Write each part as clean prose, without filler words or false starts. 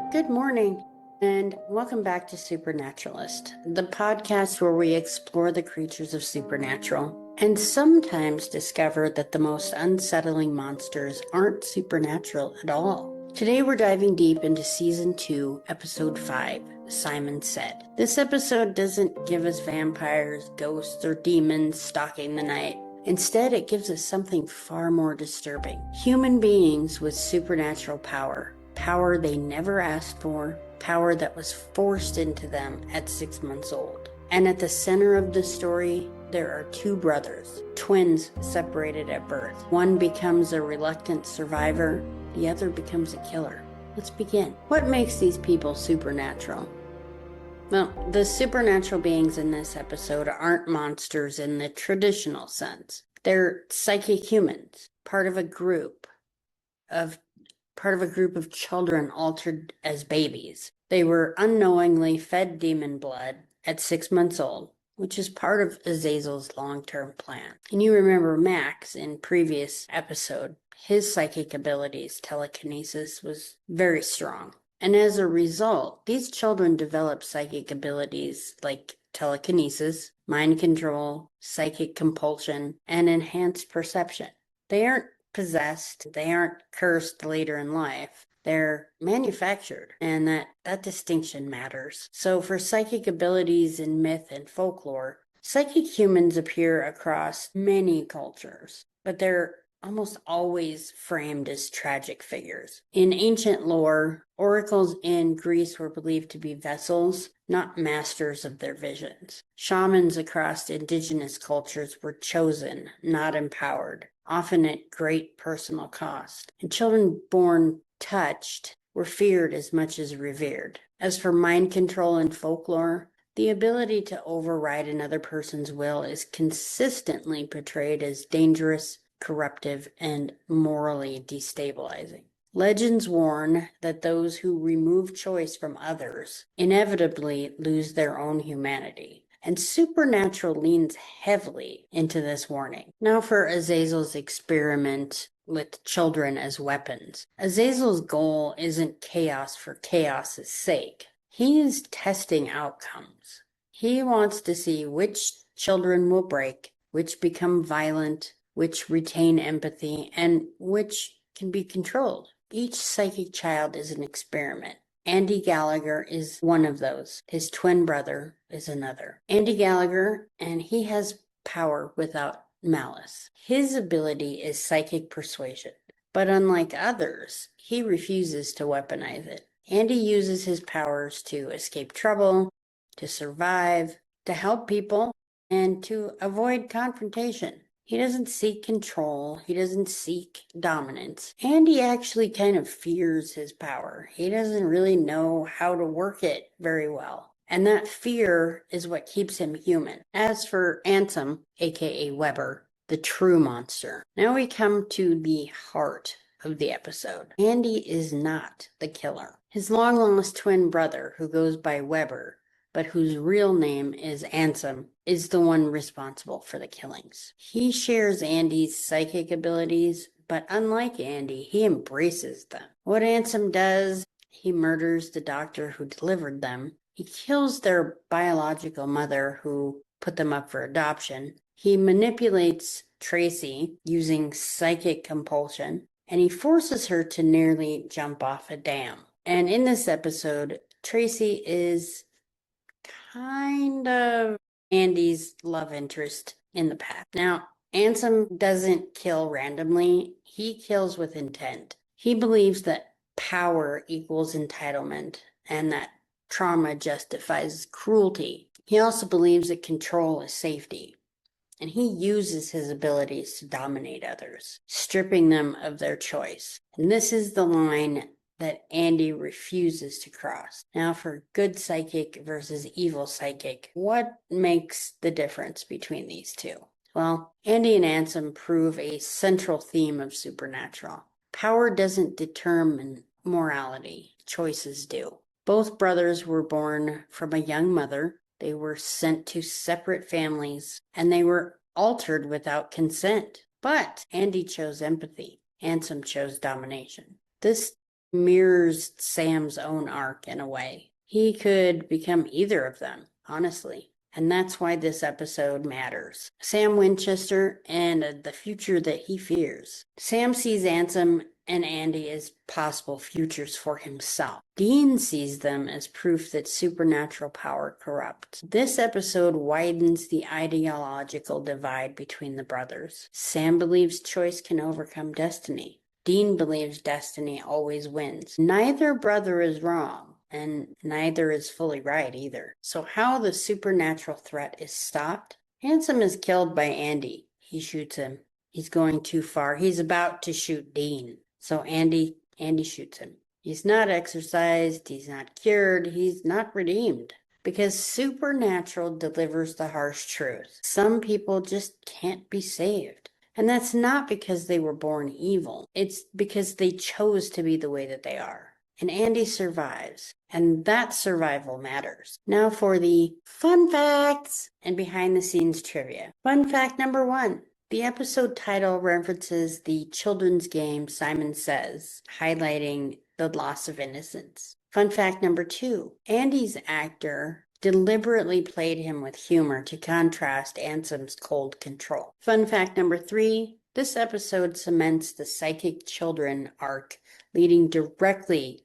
Good morning, and welcome back to Supernaturalist, the podcast where we explore the creatures of supernatural and sometimes discover that the most unsettling monsters aren't supernatural at all. Today we're diving deep into Season 2, Episode 5, Simon Said. This episode doesn't give us vampires, ghosts, or demons stalking the night. Instead, it gives us something far more disturbing. Human beings with supernatural power. Power they never asked for, power that was forced into them at 6 months old. And at the center of the story, there are two brothers, twins separated at birth. One becomes a reluctant survivor, the other becomes a killer. Let's begin. What makes these people supernatural? Well, the supernatural beings in this episode aren't monsters in the traditional sense. They're psychic humans, part of a group of children altered as babies. They were unknowingly fed demon blood at 6 months old, which is part of Azazel's long-term plan. And you remember Max in previous episode, his psychic abilities, telekinesis, was very strong. And as a result, these children develop psychic abilities like telekinesis, mind control, psychic compulsion, and enhanced perception. They aren't possessed, they aren't cursed later in life. They're manufactured, and that distinction matters. So for psychic abilities in myth and folklore, psychic humans appear across many cultures, but they're almost always framed as tragic figures. In ancient lore, oracles in Greece were believed to be vessels, not masters of their visions. Shamans across indigenous cultures were chosen, not empowered, often at great personal cost. And children born touched were feared as much as revered. As for mind control in folklore, the ability to override another person's will is consistently portrayed as dangerous, corruptive, and morally destabilizing. Legends warn that those who remove choice from others inevitably lose their own humanity. And Supernatural leans heavily into this warning. Now for Azazel's experiment with children as weapons. Azazel's goal isn't chaos for chaos's sake. He is testing outcomes. He wants to see which children will break, which become violent, which retain empathy, and which can be controlled. Each psychic child is an experiment. Andy Gallagher is one of those. His twin brother is another. Andy Gallagher, and he has power without malice. His ability is psychic persuasion. But unlike others, he refuses to weaponize it. Andy uses his powers to escape trouble, to survive, to help people, and to avoid confrontation. He doesn't seek control. He doesn't seek dominance. And he actually kind of fears his power. He doesn't really know how to work it very well. And that fear is what keeps him human. As for Ansem, aka Weber, the true monster, now we come to the heart of the episode. Andy is not the killer. His long-lost twin brother, who goes by Weber, but whose real name is Ansem, is the one responsible for the killings. He shares Andy's psychic abilities, but unlike Andy, he embraces them. What Ansem does, he murders the doctor who delivered them. He kills their biological mother who put them up for adoption. He manipulates Tracy using psychic compulsion, and he forces her to nearly jump off a dam. And in this episode, Tracy is kind of Andy's love interest in the past. Now, Ansem doesn't kill randomly. He kills with intent. He believes that power equals entitlement and that trauma justifies cruelty. He also believes that control is safety. And he uses his abilities to dominate others, stripping them of their choice. And this is the line that Andy refuses to cross. Now for good psychic versus evil psychic, what makes the difference between these two? Well, Andy and Ansem prove a central theme of Supernatural. Power doesn't determine morality, choices do. Both brothers were born from a young mother. They were sent to separate families, and they were altered without consent. But Andy chose empathy. Ansem chose domination. This mirrors Sam's own arc in a way. He could become either of them, honestly. And that's why this episode matters. Sam Winchester and the future that he fears. Sam sees Ansem and Andy as possible futures for himself. Dean sees them as proof that supernatural power corrupts. This episode widens the ideological divide between the brothers. Sam believes choice can overcome destiny. Dean believes destiny always wins. Neither brother is wrong, and neither is fully right either. So how the supernatural threat is stopped? Ansem is killed by Andy. He shoots him. He's going too far. He's about to shoot Dean. So Andy shoots him. He's not exorcised. He's not cured. He's not redeemed. Because supernatural delivers the harsh truth. Some people just can't be saved. And that's not because they were born evil. It's because they chose to be the way that they are. And Andy survives. And that survival matters. Now for the fun facts and behind the scenes trivia. Fun fact number 1. The episode title references the children's game Simon Says, highlighting the loss of innocence. Fun fact number 2. Andy's actor deliberately played him with humor to contrast Ansem's cold control. Fun fact number 3. This episode cements the psychic children arc leading directly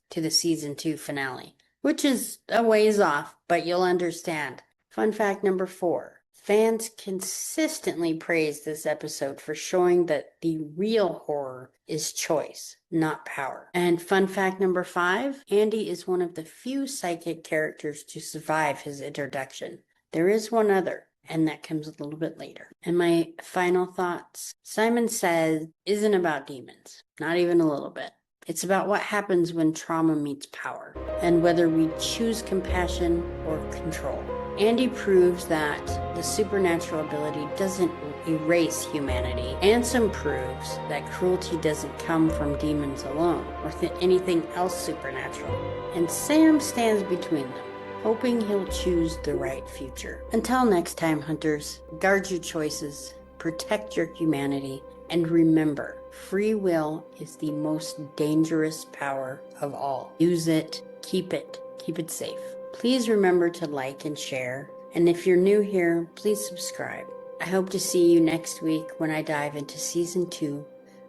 to the season 2 finale, which is a ways off, but you'll understand. Fun fact number 4. Fans consistently praise this episode for showing that the real horror is choice, not power. And fun fact number 5, Andy is one of the few psychic characters to survive his introduction. There is one other, and that comes a little bit later. And my final thoughts. Simon Says isn't about demons, not even a little bit. It's about what happens when trauma meets power, and whether we choose compassion or control. Andy proves that the supernatural ability doesn't erase humanity. Ansem proves that cruelty doesn't come from demons alone, or anything else supernatural. And Sam stands between them, hoping he'll choose the right future. Until next time, hunters, guard your choices, protect your humanity, and remember, free will is the most dangerous power of all. Use it, keep it safe. Please remember to like and share. And if you're new here, please subscribe. I hope to see you next week when I dive into Season 2,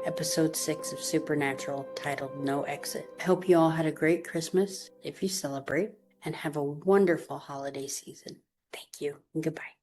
Episode 6 of Supernatural, titled No Exit. I hope you all had a great Christmas, if you celebrate, and have a wonderful holiday season. Thank you, and goodbye.